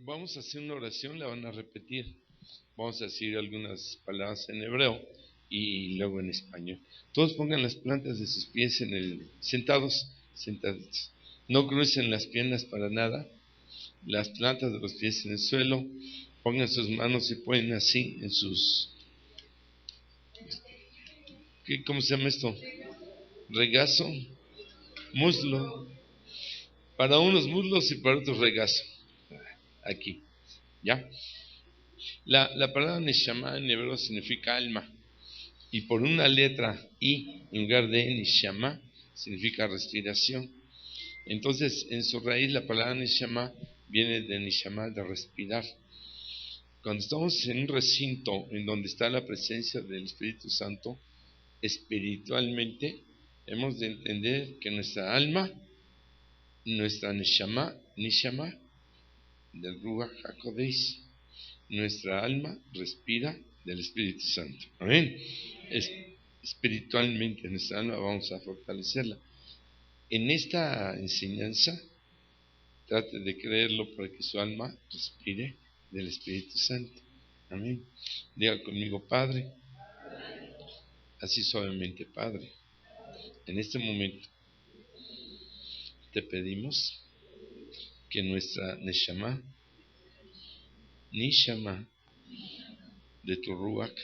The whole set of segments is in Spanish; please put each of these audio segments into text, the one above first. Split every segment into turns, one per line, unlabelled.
Vamos a hacer una oración, la van a repetir. Vamos a decir algunas palabras en hebreo y luego en español. Todos pongan las plantas de sus pies sentados. No crucen las piernas para nada. Las plantas de los pies en el suelo. Pongan sus manos y ponen así en sus... ¿Cómo se llama esto? Regazo, muslo. Para unos muslos y para otros regazo. Aquí, ¿ya? La palabra Neshama en hebreo significa alma. Y por una letra I en lugar de Neshama significa respiración. Entonces, en su raíz la palabra Neshama viene de Neshama, de respirar. Cuando estamos en un recinto en donde está la presencia del Espíritu Santo, espiritualmente hemos de entender que nuestra alma, nuestra Neshama del Ruach HaKodesh, nuestra alma respira del Espíritu Santo. Amén. Espiritualmente nuestra alma vamos a fortalecerla. En esta enseñanza trate de creerlo para que su alma respire del Espíritu Santo. Amén. Diga conmigo, Padre, así suavemente, Padre, en este momento te pedimos que nuestra Neshama de tu Ruach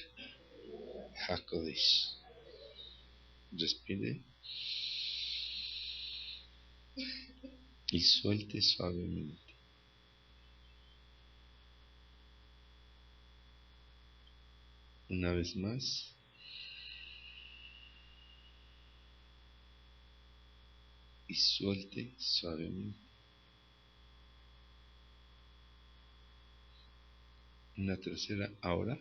HaKodesh respire y suelte suavemente. Una vez más. Y suelte suavemente. Una tercera ahora.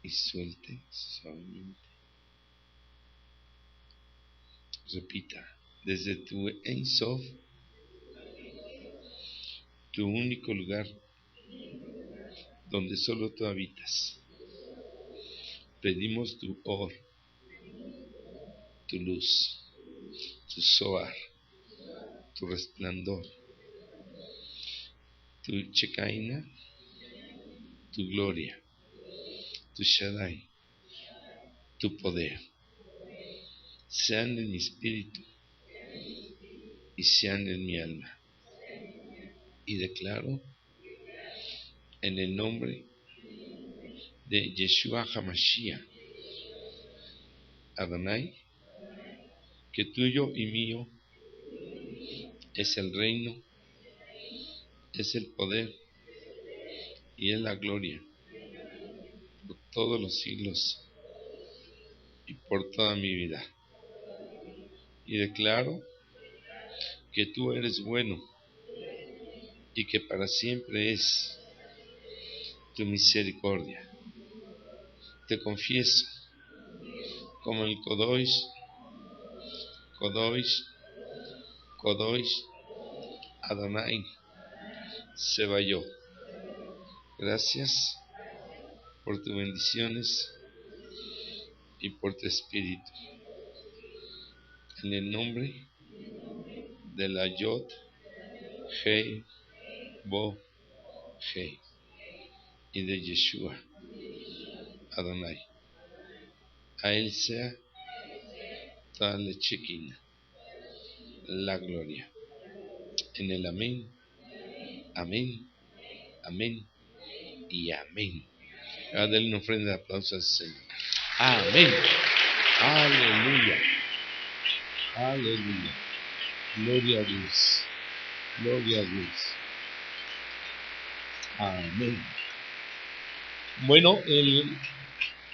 Y suelte suavemente. Repita. Desde tu Ein Sof, tu único lugar donde solo tú habitas, pedimos tu Or, tu luz, tu Zohar, tu resplandor, tu Shekinah, tu gloria, tu Shaddai, tu poder, sean en mi espíritu y sean en mi alma. Y declaro en el nombre de Yeshua HaMashiach, Adonai, que tuyo y mío es el reino, es el poder y es la gloria por todos los siglos y por toda mi vida. Y declaro que tú eres bueno y que para siempre es tu misericordia. Te confieso como el Kodosh, Adonai, Sebayot. Gracias por tus bendiciones y por tu espíritu. En el nombre de la Yod, Hei, Bo, Hei y de Yeshua, Adonai. A él sea toda la Shekinah, la gloria. En el amén, amén, amén y amén. Dale una ofrenda de aplausos al Señor. Amén. Aleluya. Aleluya. Gloria a Dios. Gloria a Dios. Amén. Bueno,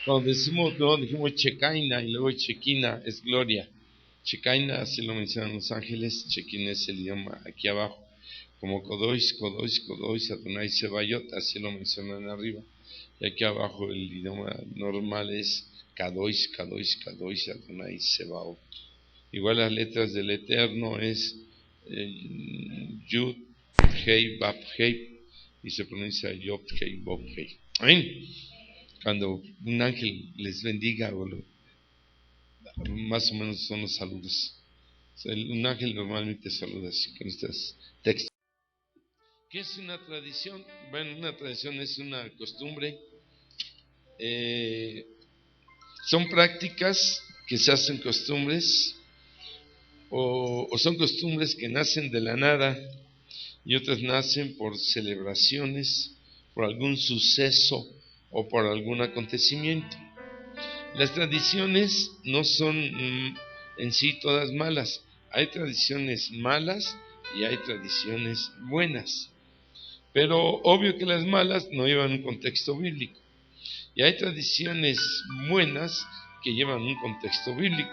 cuando dijimos Shekinah y luego Shekinah es gloria. Shekinah, así lo mencionan los ángeles. Shekinah es el idioma aquí abajo. Como Kodosh, Adonai Sebayot, así lo mencionan arriba. Y aquí abajo el idioma normal es Kadosh, Adonai Sebaot. Igual las letras del Eterno es Yud, Hei, Bab, Hei, y se pronuncia Yod, Hei, Bob, Hei. Amén. Cuando un ángel les bendiga, más o menos son los saludos. Un ángel normalmente saluda así con estos textos. ¿Qué es una tradición? Bueno, una tradición es una costumbre. Son prácticas que se hacen costumbres, o son costumbres que nacen de la nada, y otras nacen por celebraciones, por algún suceso o por algún acontecimiento. Las tradiciones no son en sí todas malas. Hay tradiciones malas y hay tradiciones buenas. Pero obvio que las malas no llevan un contexto bíblico. Y hay tradiciones buenas que llevan un contexto bíblico.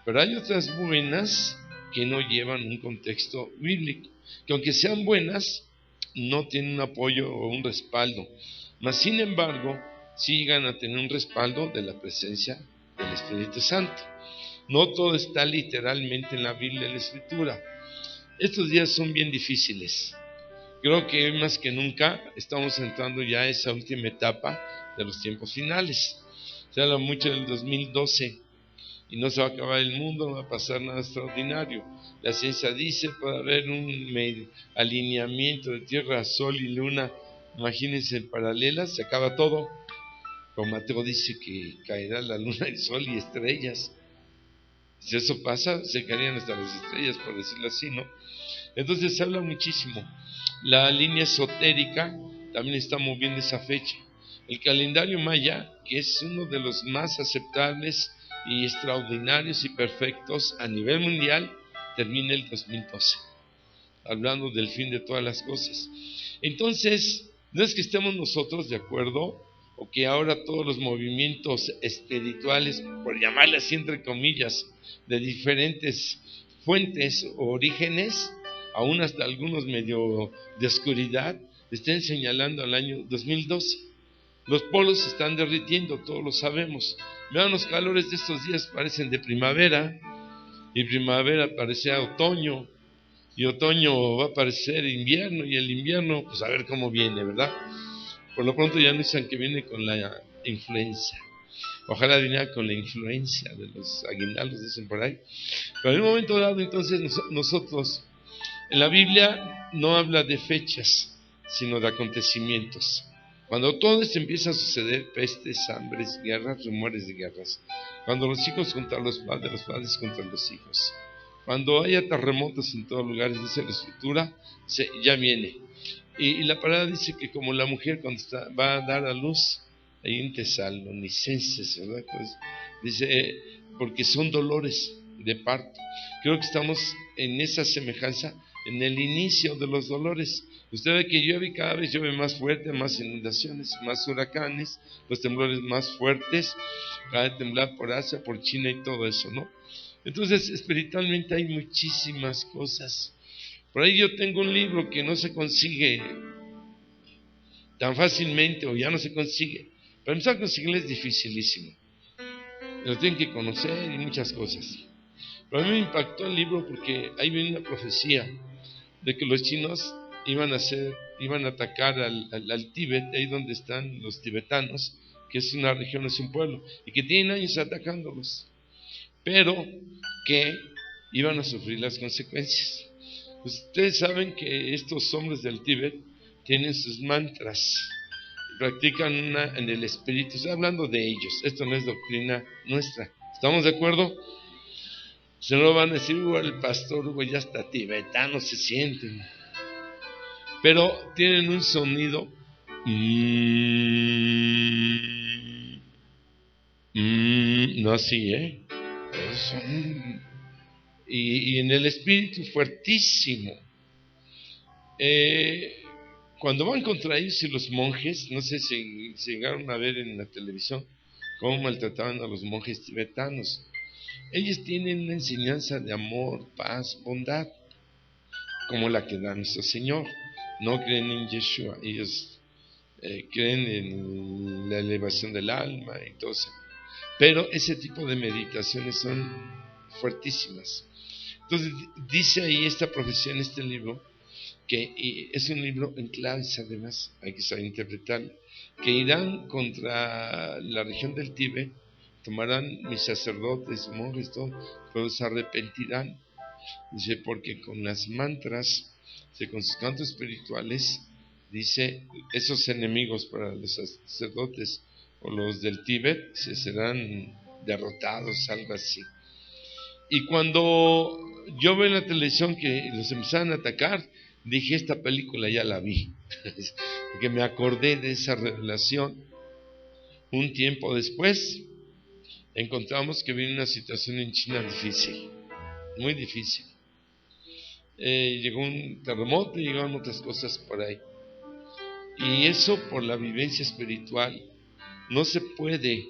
Pero hay otras buenas que no llevan un contexto bíblico. Que aunque sean buenas, no tienen un apoyo o un respaldo. Mas sin embargo, sí llegan a tener un respaldo de la presencia del Espíritu Santo. No todo está literalmente en la Biblia, en la Escritura. Estos días son bien difíciles. Creo que más que nunca estamos entrando ya a esa última etapa de los tiempos finales. Se habla mucho del 2012 y no se va a acabar el mundo, no va a pasar nada extraordinario. La ciencia dice puede haber un alineamiento de tierra, sol y luna. Imagínense en paralelas, se acaba todo. Como Mateo dice que caerá la luna, el sol y estrellas. Si eso pasa, se caerían hasta las estrellas, por decirlo así, ¿no? Entonces se habla muchísimo. La línea esotérica también está moviendo esa fecha. El calendario maya, que es uno de los más aceptables y extraordinarios y perfectos a nivel mundial, termina el 2012, hablando del fin de todas las cosas. Entonces, no es que estemos nosotros de acuerdo, o que ahora todos los movimientos espirituales, por llamarle así entre comillas, de diferentes fuentes o orígenes, aún hasta algunos medio de oscuridad, estén señalando al año 2012. Los polos se están derritiendo, todos lo sabemos. Vean, los calores de estos días parecen de primavera, y primavera parece otoño, y otoño va a parecer invierno, y el invierno, pues a ver cómo viene, ¿verdad? Por lo pronto ya anuncian que viene con la influenza. Ojalá viniera con la influencia de los aguinaldos, dicen por ahí. Pero en un momento dado, entonces, nosotros, en la Biblia no habla de fechas, sino de acontecimientos. Cuando todo esto empieza a suceder, pestes, hambres, guerras, rumores de guerras. Cuando los hijos contra los padres contra los hijos. Cuando haya terremotos en todos lugares, dice la Escritura, ya viene. Y la palabra dice que como la mujer cuando va a dar a luz, ahí en Tesalonicenses, ¿verdad? Pues, dice, porque son dolores de parto. Creo que estamos en esa semejanza, en el inicio de los dolores. Usted ve que llueve y cada vez llueve más fuerte, más inundaciones, más huracanes, los temblores más fuertes, cada temblar por Asia, por China y todo eso, ¿no? Entonces, espiritualmente hay muchísimas cosas. Por ahí yo tengo un libro que no se consigue tan fácilmente, o ya no se consigue. Pero empezar a conseguirlo es dificilísimo. Lo tienen que conocer y muchas cosas. Pero a mí me impactó el libro porque ahí viene una profecía de que los chinos iban a atacar al Tíbet, ahí donde están los tibetanos, que es una región, es un pueblo, y que tienen años atacándolos, pero que iban a sufrir las consecuencias. Ustedes saben que estos hombres del Tíbet tienen sus mantras, practican en el espíritu. Estoy hablando de ellos, esto no es doctrina nuestra. ¿Estamos de acuerdo? Se no van a decir, el pastor Hugo ya está tibetano, se sienten. Pero tienen un sonido no así, y en el espíritu fuertísimo. Cuando van contra ellos y los monjes, no sé si llegaron a ver en la televisión cómo maltrataban a los monjes tibetanos. Ellos tienen una enseñanza de amor, paz, bondad, como la que da nuestro Señor. No creen en Yeshua, ellos creen en la elevación del alma y todo eso. Pero ese tipo de meditaciones son fuertísimas. Entonces dice ahí esta profecía en este libro, que es un libro en claves, además hay que saber interpretarlo, que irán contra la región del Tíbet, tomarán mis sacerdotes, monjes, todo, pero se arrepentirán Dice, porque con las mantras, con sus cantos espirituales, dice, esos enemigos para los sacerdotes o los del Tíbet se serán derrotados, algo así. Y cuando yo veo en la televisión que los empezaron a atacar, dije, esta película ya la vi, porque me acordé de esa revelación. Un tiempo después, encontramos que viene una situación en China difícil, muy difícil. Llegó un terremoto y llegaron otras cosas por ahí. Y eso por la vivencia espiritual. No se puede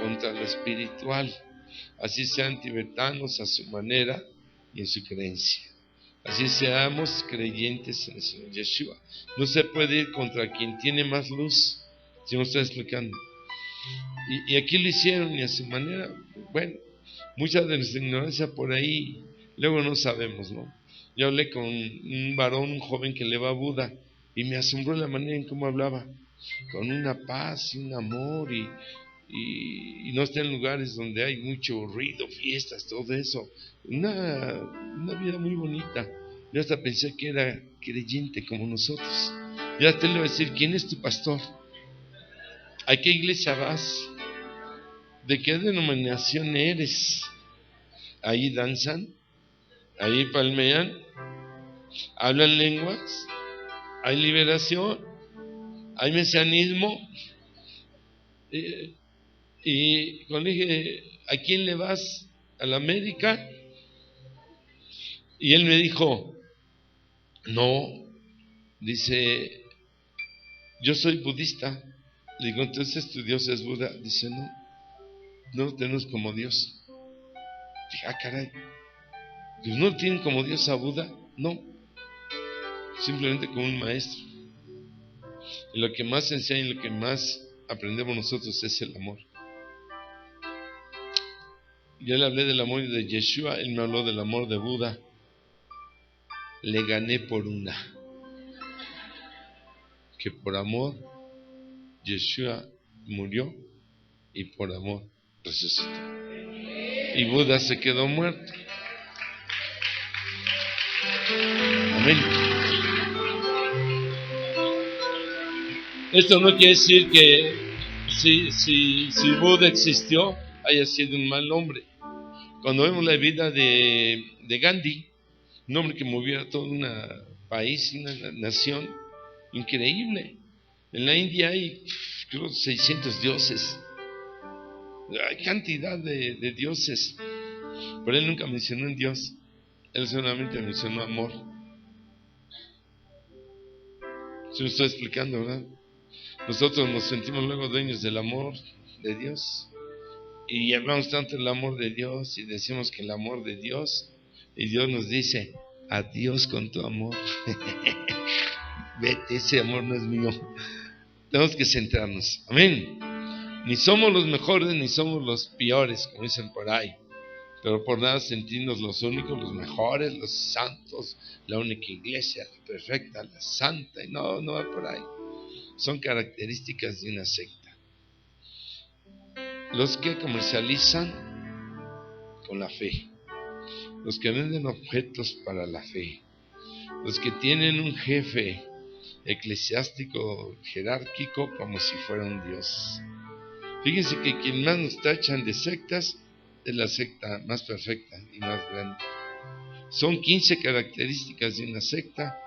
contra lo espiritual. Así sean tibetanos a su manera y en su creencia. Así seamos creyentes en el Señor Yeshua. No se puede ir contra quien tiene más luz. Si me estoy explicando. Y aquí lo hicieron y a su manera. Bueno, mucha de nuestra ignorancia por ahí, luego no sabemos, ¿no? Yo hablé con un varón, un joven que le va a Buda, y me asombró la manera en cómo hablaba, con una paz y un amor, y no está en lugares donde hay mucho ruido, fiestas, todo eso. Una vida muy bonita. Yo hasta pensé que era creyente como nosotros. Ya te le voy a decir, ¿quién es tu pastor? ¿A qué iglesia vas? ¿De qué denominación eres? Ahí danzan, ahí palmean, hablan lenguas, hay liberación, hay mesianismo. Y cuando dije, ¿a quién le vas? ¿A la América? Y él me dijo, no, dice, yo soy budista. Le digo, entonces tu Dios es Buda. Dice, no, no lo tenemos como Dios. Dije, caray, pues no tienen como Dios a Buda. No, simplemente como un maestro. Y lo que más enseña y lo que más aprendemos nosotros es el amor. Yo le hablé del amor de Yeshua, él me habló del amor de Buda. Le gané por una. Que por amor Yeshua murió y por amor resucitó. Y Buda se quedó muerto. Amén. Esto no quiere decir que si Buda existió haya sido un mal hombre. Cuando vemos la vida de Gandhi, un hombre que movió a todo un país, una nación increíble. En la India hay, creo, 600 dioses. Hay cantidad de dioses. Pero él nunca mencionó un Dios. Él solamente mencionó amor. Se lo estoy explicando, ¿verdad? Nosotros nos sentimos luego dueños del amor de Dios. Y hablamos tanto del amor de Dios y decimos que el amor de Dios, y Dios nos dice, adiós con tu amor. Vete, ese amor no es mío. Tenemos que centrarnos. Amén. Ni somos los mejores ni somos los peores, como dicen por ahí. Pero por nada sentirnos los únicos, los mejores, los santos, la única iglesia, la perfecta, la santa. Y no va por ahí. Son características de una secta. Los que comercializan con la fe. Los que venden objetos para la fe. Los que tienen un jefe eclesiástico, jerárquico, como si fuera un dios. Fíjense que quien más nos tachan de sectas es la secta más perfecta y más grande. Son 15 características de una secta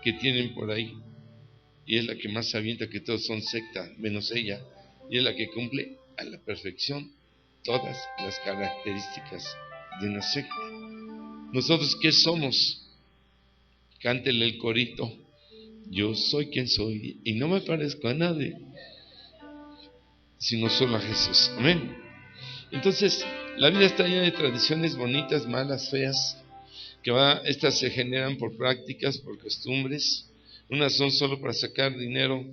que tienen por ahí. Y es la que más avienta que todos son secta, menos ella. Y es la que cumple a la perfección todas las características de una secta. ¿Nosotros qué somos? Cántele el corito. Yo soy quien soy y no me parezco a nadie, sino solo a Jesús. Amén. Entonces, la vida está llena de tradiciones bonitas, malas, feas, estas se generan por prácticas, por costumbres. Unas son solo para sacar dinero,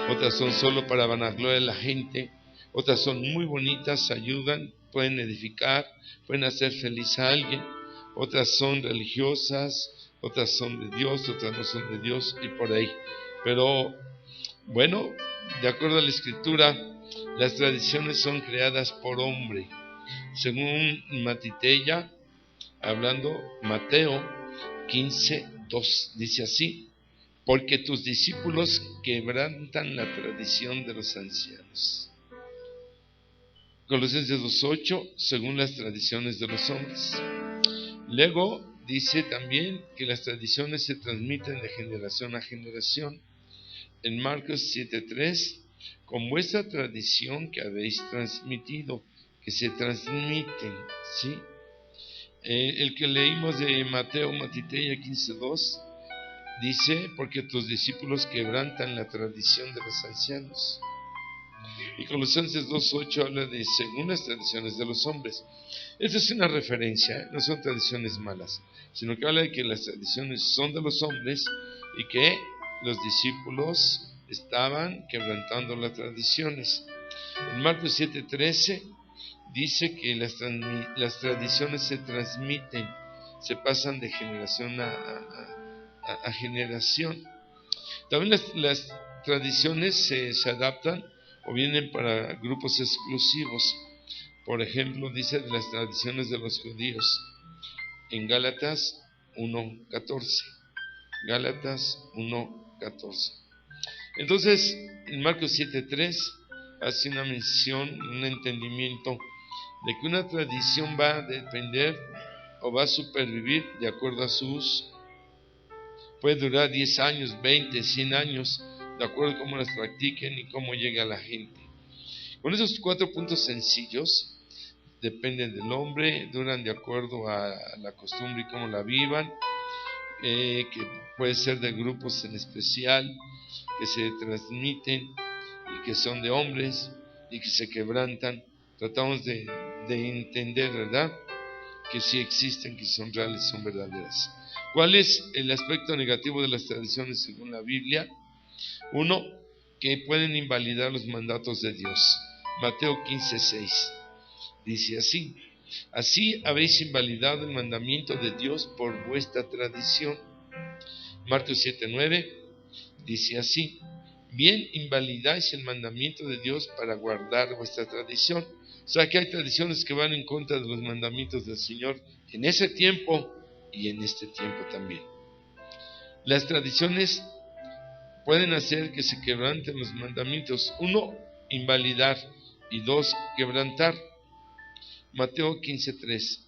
otras son solo para vanagloria de la gente, otras son muy bonitas, ayudan, pueden edificar, pueden hacer feliz a alguien. Otras son religiosas, otras son de Dios, otras no son de Dios, y por ahí. Pero, bueno, de acuerdo a la Escritura, las tradiciones son creadas por hombre. Según Matiteya, hablando Mateo 15:2, dice así: porque tus discípulos quebrantan la tradición de los ancianos. Colosenses 2:8, según las tradiciones de los hombres. Luego dice también que las tradiciones se transmiten de generación a generación. En Marcos 7:3, con vuestra tradición que habéis transmitido, que se transmiten, ¿sí? El que leímos de Mateo Matiteia 15:2 dice: porque tus discípulos quebrantan la tradición de los ancianos. Y Colosenses 2:8 habla de según las tradiciones de los hombres. Esta es una referencia, no son tradiciones malas, sino que habla de que las tradiciones son de los hombres y que los discípulos estaban quebrantando las tradiciones. En Marcos 7:13 dice que las tradiciones se transmiten, se pasan de generación a generación. También las tradiciones se adaptan o vienen para grupos exclusivos. Por ejemplo, dice de las tradiciones de los judíos en Gálatas 1:14. Gálatas 1:14. Entonces, en Marcos 7:3 hace una mención, un entendimiento de que una tradición va a depender o va a supervivir de acuerdo a su uso. Puede durar 10 años, 20, 100 años, de acuerdo a cómo las practiquen y cómo llega a la gente. Con esos 4 puntos sencillos, dependen del hombre, duran de acuerdo a la costumbre y cómo la vivan, que puede ser de grupos en especial, que se transmiten y que son de hombres y que se quebrantan. Tratamos de entender, ¿verdad?, que sí existen, que son reales, son verdaderas. ¿Cuál es el aspecto negativo de las tradiciones según la Biblia? 1, que pueden invalidar los mandatos de Dios. Mateo 15:6 dice así: así habéis invalidado el mandamiento de Dios por vuestra tradición. Marcos 7:9 dice así: bien invalidáis el mandamiento de Dios para guardar vuestra tradición. O sea que hay tradiciones que van en contra de los mandamientos del Señor en ese tiempo y en este tiempo también. Las tradiciones pueden hacer que se quebranten los mandamientos. 1, invalidar, y 2, quebrantar. Mateo 15:3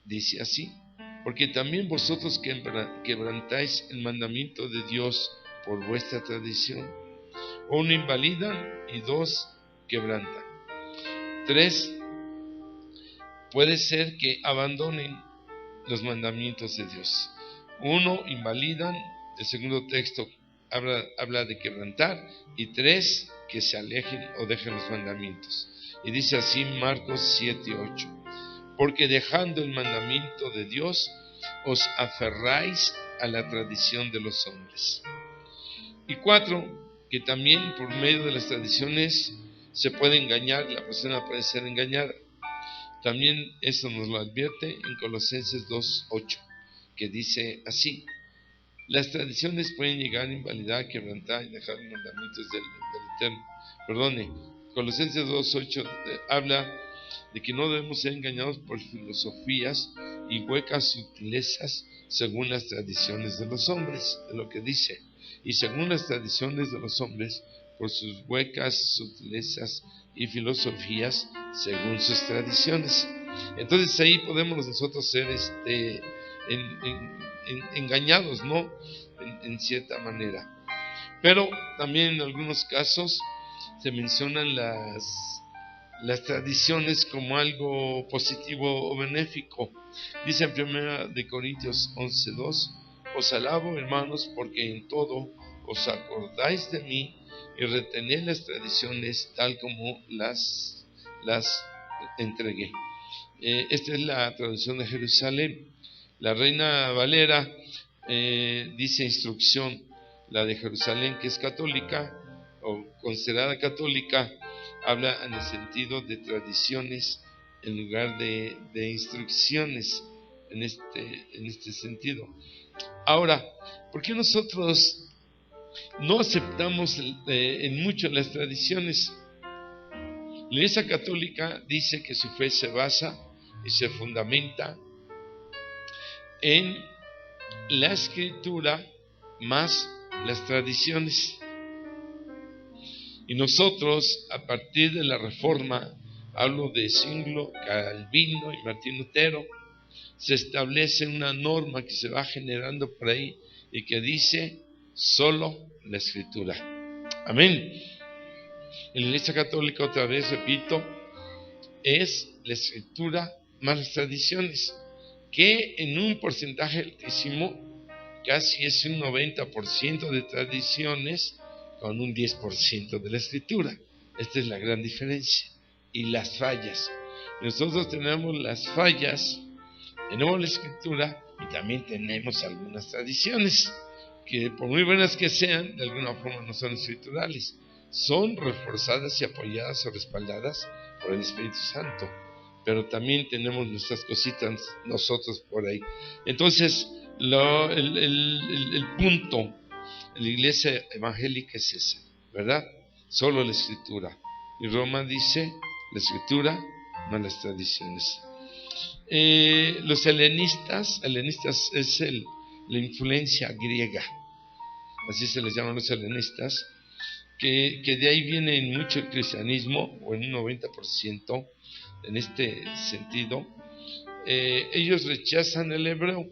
dice así: porque también vosotros quebrantáis el mandamiento de Dios por vuestra tradición. 1, invalidan, y 2, quebrantan. 3, puede ser que abandonen los mandamientos de Dios. 1, invalidan, el segundo texto habla de quebrantar, y 3, que se alejen o dejen los mandamientos. Y dice así Marcos 7:8: porque dejando el mandamiento de Dios, os aferráis a la tradición de los hombres. Y 4, que también por medio de las tradiciones se puede engañar, la persona puede ser engañada. También eso nos lo advierte en Colosenses 2:8, que dice así: las tradiciones pueden llegar a invalidar, quebrantar y dejar los mandamientos del Eterno. Colosenses 2:8 habla de que no debemos ser engañados por filosofías y huecas sutilezas según las tradiciones de los hombres, es lo que dice. Y según las tradiciones de los hombres, por sus huecas sutilezas y filosofías según sus tradiciones. Entonces ahí podemos nosotros ser engañados, ¿no?, en cierta manera. Pero también en algunos casos se mencionan las tradiciones como algo positivo o benéfico. Dice en 1 Corintios 11:2: os alabo, hermanos, porque en todo os acordáis de mí y retenéis las tradiciones tal como las entregué. Esta es la traducción de Jerusalén. La Reina Valera dice instrucción. La de Jerusalén, que es católica o considerada católica, habla en el sentido de tradiciones en lugar de instrucciones en este sentido. Ahora, ¿por qué nosotros no aceptamos en mucho las tradiciones? La Iglesia Católica dice que su fe se basa y se fundamenta en la Escritura más las tradiciones. Y nosotros, a partir de la Reforma, hablo de Zwinglio, Calvino y Martín Lutero, se establece una norma que se va generando por ahí y que dice solo la Escritura. Amén. En la Iglesia Católica, otra vez repito, es la Escritura más las tradiciones, que en un porcentaje altísimo, casi es un 90% de tradiciones con un 10% de la Escritura. Esta es la gran diferencia. Y las fallas. Nosotros tenemos las fallas, tenemos la Escritura y también tenemos algunas tradiciones que, por muy buenas que sean, de alguna forma no son escriturales. Son reforzadas y apoyadas o respaldadas por el Espíritu Santo, pero también tenemos nuestras cositas nosotros por ahí. Entonces, el punto en la iglesia evangélica es ese, ¿verdad? Solo la Escritura. Y Roma dice la Escritura más las tradiciones. Los helenistas es la influencia griega, así se les llaman los helenistas, que de ahí viene mucho el cristianismo, o en un 90% en este sentido. Ellos rechazan el hebreo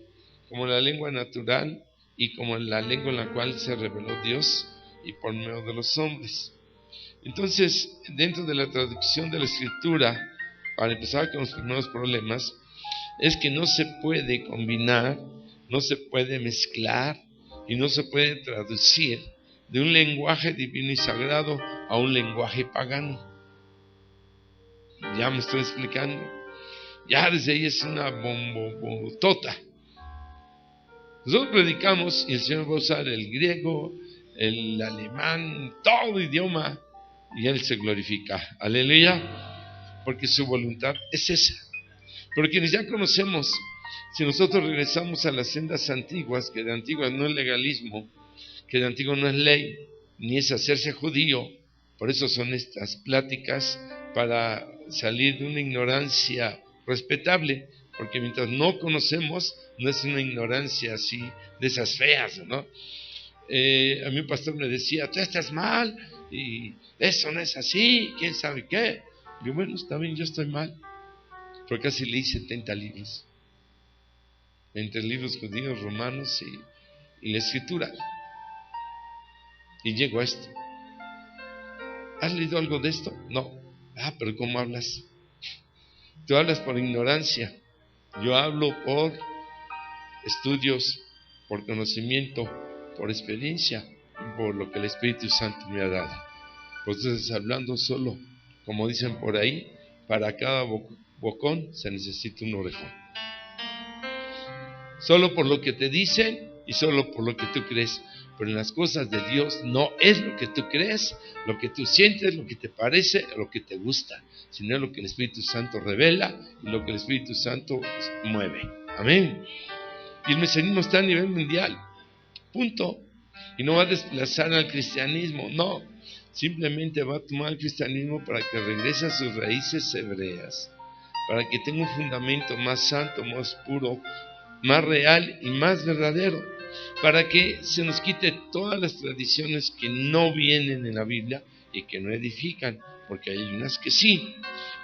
como la lengua natural y como la lengua en la cual se reveló Dios y por medio de los hombres. Entonces, dentro de la traducción de la Escritura, para empezar con los primeros problemas, es que no se puede combinar, no se puede mezclar y no se puede traducir de un lenguaje divino y sagrado a un lenguaje pagano. Ya me estoy explicando. Ya desde ahí es una bombotota. Nosotros predicamos y el Señor va a usar el griego, el alemán, todo idioma, y Él se glorifica. Aleluya. Porque su voluntad es esa. Pero quienes ya conocemos, si nosotros regresamos a las sendas antiguas, que de antiguas no es legalismo, que de antiguo no es ley, ni es hacerse judío, por eso son estas pláticas para salir de una ignorancia respetable, porque mientras no conocemos, no es una ignorancia así, de esas feas, ¿no? A mí un pastor me decía, tú estás mal, y eso no es así, quién sabe qué. Y yo, bueno, está bien, yo estoy mal, pero casi leí 70 libros, entre libros judíos, romanos y la Escritura. Y llego a esto. ¿Has leído algo de esto? No. Pero ¿cómo hablas? Tú hablas por ignorancia. Yo hablo por estudios, por conocimiento, por experiencia y por lo que el Espíritu Santo me ha dado. Pues entonces, hablando solo, como dicen por ahí, para cada bocón se necesita un orejón. Solo por lo que te dicen y solo por lo que tú crees. Pero en las cosas de Dios no es lo que tú crees, lo que tú sientes, lo que te parece, lo que te gusta, sino lo que el Espíritu Santo revela y lo que el Espíritu Santo mueve. Amén. Y el mesianismo está a nivel mundial. Punto. Y no va a desplazar al cristianismo, no. Simplemente va a tomar el cristianismo para que regrese a sus raíces hebreas, para que tenga un fundamento más santo, más puro, más real y más verdadero, para que se nos quite todas las tradiciones que no vienen en la Biblia y que no edifican, porque hay unas que sí,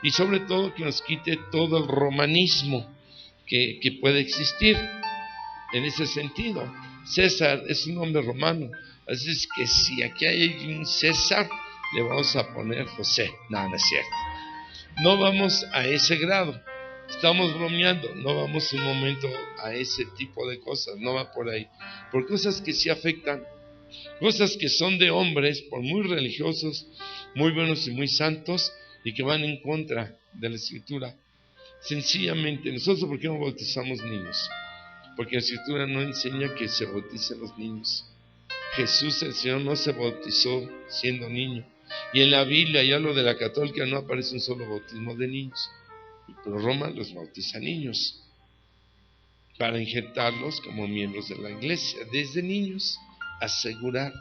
y sobre todo que nos quite todo el romanismo que puede existir en ese sentido. César es un hombre romano, así es que si aquí hay un César, le vamos a poner José. No es cierto, no vamos a ese grado. Estamos bromeando, no vamos un momento a ese tipo de cosas, no va por ahí. Por cosas que sí afectan, cosas que son de hombres, por muy religiosos, muy buenos y muy santos, y que van en contra de la Escritura. Sencillamente, nosotros, ¿por qué no bautizamos niños? Porque la Escritura no enseña que se bauticen los niños. Jesús, el Señor, no se bautizó siendo niño. Y en la Biblia, ya lo de la católica, no aparece un solo bautismo de niños. Pero Roma los bautiza niños para injertarlos como miembros de la iglesia desde niños. Asegurar.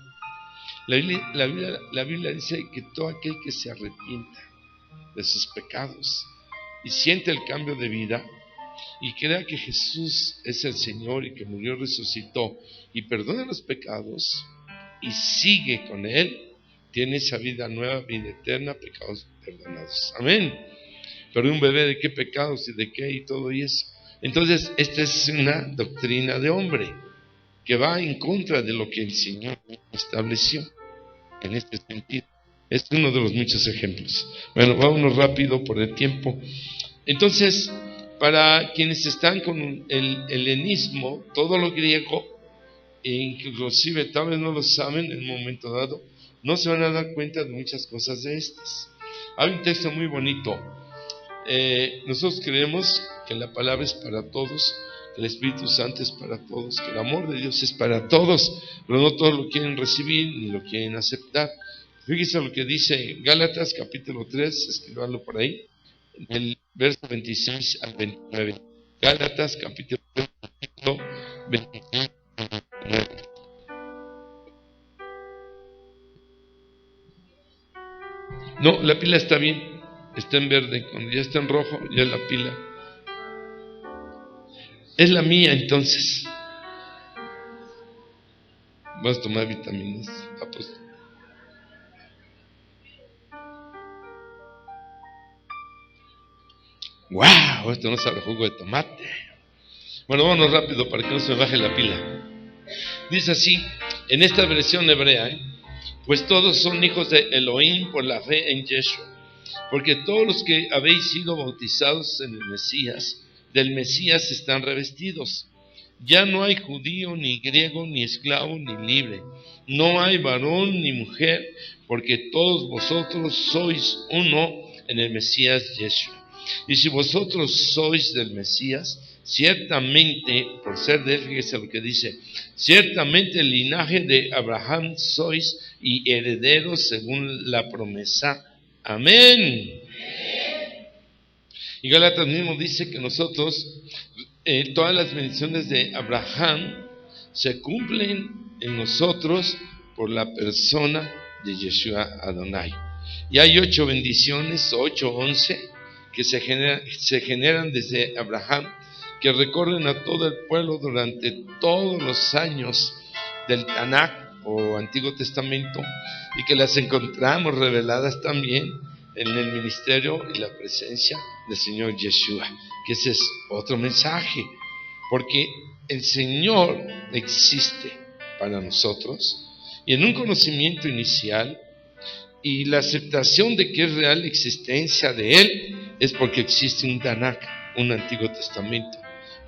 La Biblia dice que todo aquel que se arrepienta de sus pecados y siente el cambio de vida, y crea que Jesús es el Señor y que murió, resucitó y perdona los pecados y sigue con Él, tiene esa vida nueva, vida eterna, pecados perdonados. Amén. Pero un bebé, ¿de qué pecados y de qué y todo y eso? Entonces, esta es una doctrina de hombre que va en contra de lo que el Señor estableció en este sentido. Es uno de los muchos ejemplos. Bueno, vámonos rápido por el tiempo. Entonces, para quienes están con el helenismo, todo lo griego, e inclusive tal vez no lo saben en un momento dado, no se van a dar cuenta de muchas cosas de estas. Hay un texto muy bonito. Nosotros creemos que la palabra es para todos, que el Espíritu Santo es para todos, que el amor de Dios es para todos, pero no todos lo quieren recibir ni lo quieren aceptar. Fíjense lo que dice Gálatas capítulo 3, escribanlo por ahí, del verso 26 al 29. Gálatas capítulo 3, versículo 26 al 29. No, la pila está bien, está en verde. Cuando ya está en rojo, ya la pila es la mía. Entonces vas a tomar vitaminas. Pues. ¡Wow! Esto no sabe jugo de tomate. Bueno, vámonos rápido para que no se me baje la pila. Dice así, en esta versión hebrea, pues todos son hijos de Elohim por la fe en Yeshua. Porque todos los que habéis sido bautizados en el Mesías, del Mesías están revestidos. Ya no hay judío, ni griego, ni esclavo, ni libre. No hay varón ni mujer, porque todos vosotros sois uno en el Mesías Yeshua. Y si vosotros sois del Mesías, ciertamente, por ser de él, fíjese lo que dice, ciertamente el linaje de Abraham sois y herederos según la promesa. Amén. Y Gálatas mismo dice que nosotros, todas las bendiciones de Abraham se cumplen en nosotros por la persona de Yeshua Adonai. Y hay 8 bendiciones, 11 que se generan desde Abraham, que recorren a todo el pueblo durante todos los años del Tanakh o Antiguo Testamento, y que las encontramos reveladas también en el ministerio y la presencia del Señor Yeshua, que ese es otro mensaje, porque el Señor existe para nosotros, y en un conocimiento inicial y la aceptación de que es real la existencia de Él, es porque existe un Tanakh, un Antiguo Testamento,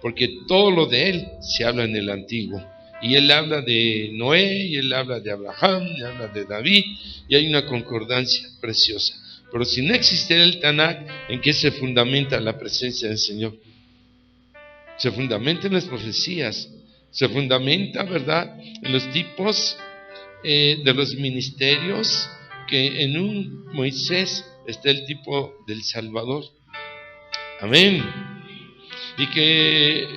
porque todo lo de Él se habla en el Antiguo, y Él habla de Noé, y Él habla de Abraham, y habla de David, y hay una concordancia preciosa. Pero si no existiera el Tanakh, ¿en qué se fundamenta la presencia del Señor? Se fundamenta en las profecías, se fundamenta, ¿verdad?, en los tipos de los ministerios, que en un Moisés está el tipo del Salvador. Amén. Y que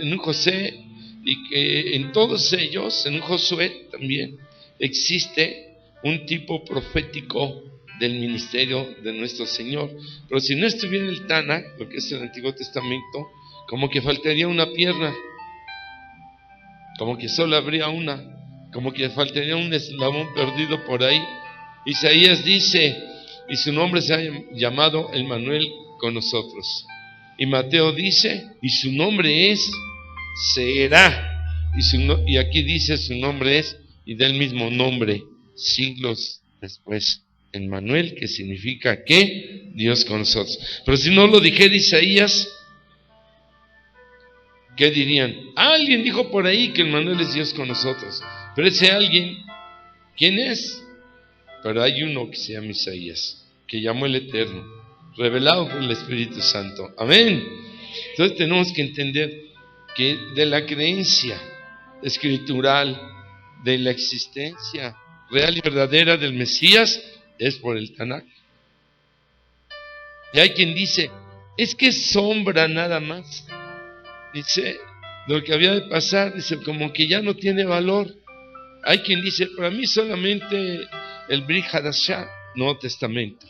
en un José, y que en todos ellos, en un Josué también, existe un tipo profético del ministerio de nuestro Señor. Pero si no estuviera el Tanakh, lo que es el Antiguo Testamento, como que faltaría una pierna, como que solo habría una, como que faltaría un eslabón perdido por ahí. Isaías dice, y su nombre se ha llamado Emmanuel con nosotros. Y Mateo dice, y su nombre es, será. Y aquí dice, su nombre es, y del mismo nombre, siglos después. Emmanuel, que significa que Dios con nosotros. Pero si no lo dijera Isaías, ¿qué dirían? Alguien dijo por ahí que Emmanuel es Dios con nosotros. Pero ese alguien, ¿quién es? Pero hay uno que se llama Isaías, que llamó el Eterno, revelado por el Espíritu Santo. Amén. Entonces tenemos que entender que de la creencia escritural, de la existencia real y verdadera del Mesías, es por el Tanakh. Y hay quien dice, es que es sombra nada más. Dice, lo que había de pasar, dice, como que ya no tiene valor. Hay quien dice, para mí solamente el Brit Hadashah, Nuevo Testamento.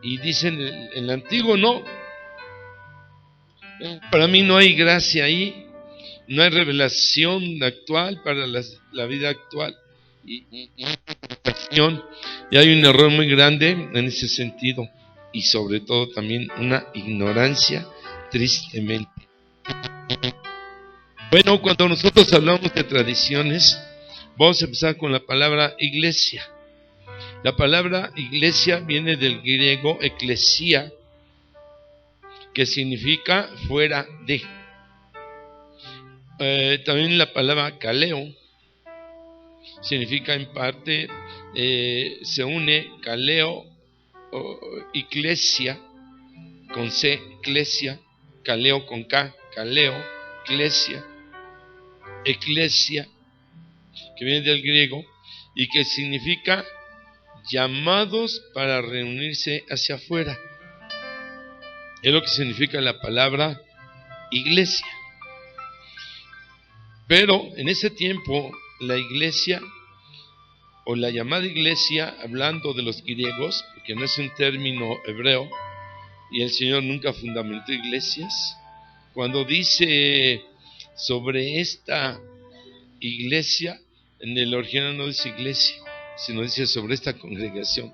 Y dicen, en el Antiguo no. Para mí no hay gracia ahí, no hay revelación actual para la vida actual. Y hay un error muy grande en ese sentido, y sobre todo también una ignorancia, tristemente. Bueno, cuando nosotros hablamos de tradiciones, vamos a empezar con la palabra iglesia. La palabra iglesia viene del griego eclesia, que significa fuera de. También la palabra kaleo significa en parte, se une kaleo, iglesia, con C, eclesia, kaleo con K, kaleo, eclesia, que viene del griego, y que significa llamados para reunirse hacia afuera. Es lo que significa la palabra iglesia. Pero en ese tiempo, la iglesia, o la llamada iglesia, hablando de los griegos, porque no es un término hebreo, y el Señor nunca fundamentó iglesias, cuando dice sobre esta iglesia, en el original no dice iglesia, sino dice sobre esta congregación.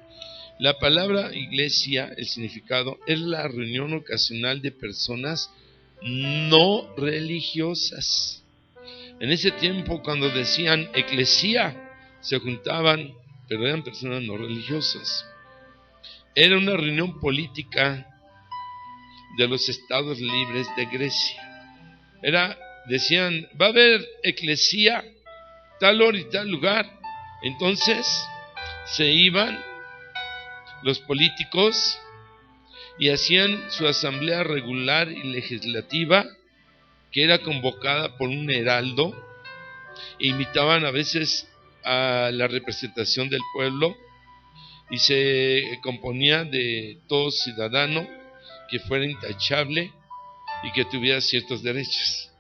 La palabra iglesia, el significado, es la reunión ocasional de personas no religiosas. En ese tiempo, cuando decían eclesia, se juntaban, pero eran personas no religiosas. Era una reunión política de los estados libres de Grecia. Decían, va a haber eclesia, tal hora y tal lugar. Entonces se iban los políticos y hacían su asamblea regular y legislativa, que era convocada por un heraldo, e invitaban a veces a la representación del pueblo, y se componía de todo ciudadano que fuera intachable y que tuviera ciertos derechos.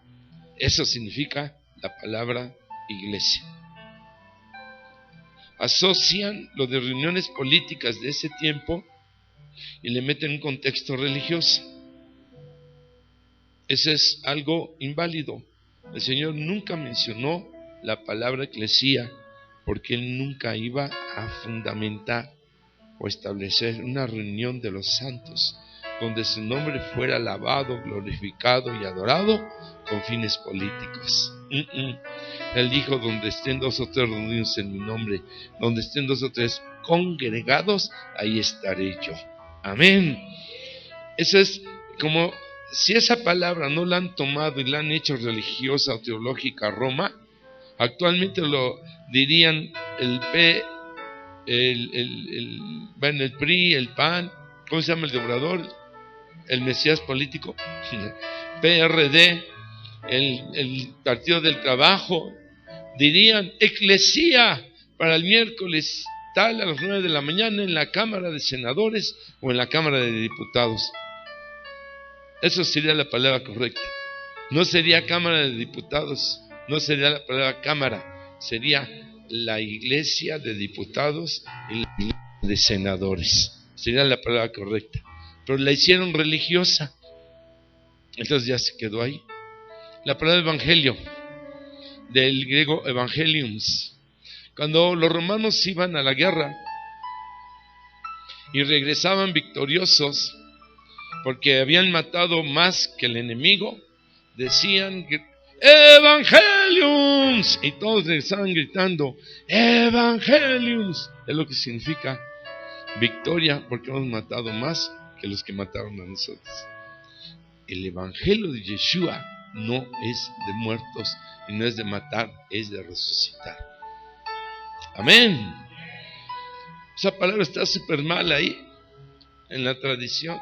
Eso significa la palabra iglesia. Asocian lo de reuniones políticas de ese tiempo y le meten un contexto religioso. Ese es algo inválido. El Señor nunca mencionó la palabra eclesía, porque Él nunca iba a fundamentar o establecer una reunión de los santos donde su nombre fuera alabado, glorificado y adorado con fines políticos. Él dijo, donde estén 2 o 3 reunidos en mi nombre, donde estén 2 o 3 congregados, ahí estaré yo. Amén. Eso es como si esa palabra no la han tomado y la han hecho religiosa o teológica a Roma. Actualmente lo dirían el PRI, el PAN, ¿cómo se llama el de Obrador? El Mesías político, PRD, el Partido del Trabajo. Dirían eclesía para el miércoles tal a las 9 de la mañana en la Cámara de Senadores o en la Cámara de Diputados. Eso sería la palabra correcta. No sería Cámara de Diputados, no sería la palabra Cámara, sería la Iglesia de Diputados y la Iglesia de Senadores. Sería la palabra correcta. Pero la hicieron religiosa, entonces ya se quedó ahí. La palabra evangelio, del griego evangeliums. Cuando los romanos iban a la guerra y regresaban victoriosos porque habían matado más que el enemigo, decían evangeliums, y todos regresaban gritando evangeliums. Es lo que significa victoria, porque hemos matado más que los que mataron a nosotros. El evangelio de Yeshua no es de muertos y no es de matar, es de resucitar. Amén. Esa palabra está súper mal ahí en la tradición.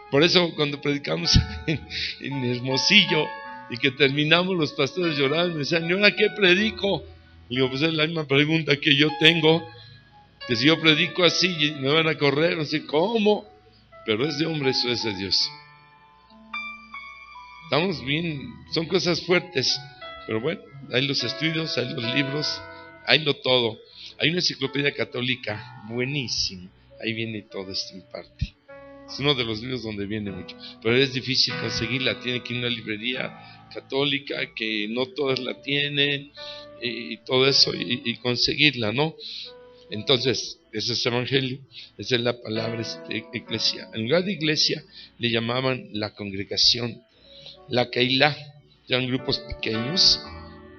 Por eso cuando predicamos en Hermosillo y que terminamos, los pastores lloraban, me decían, ¿y ahora qué predico? Y digo, pues es la misma pregunta que yo tengo, que si yo predico así me van a correr, no sé cómo, pero es de hombre, eso es de Dios. Estamos bien, son cosas fuertes, pero bueno, hay los estudios, hay los libros, hay lo todo. Hay una enciclopedia católica buenísima, ahí viene todo esto en parte. Es uno de los libros donde viene mucho, pero es difícil conseguirla. Tiene que ir a una librería católica que no todas la tienen y todo eso y conseguirla, ¿no? Entonces, ese es evangelio, esa es la palabra iglesia. En lugar de iglesia le llamaban la congregación, la Keilah, eran grupos pequeños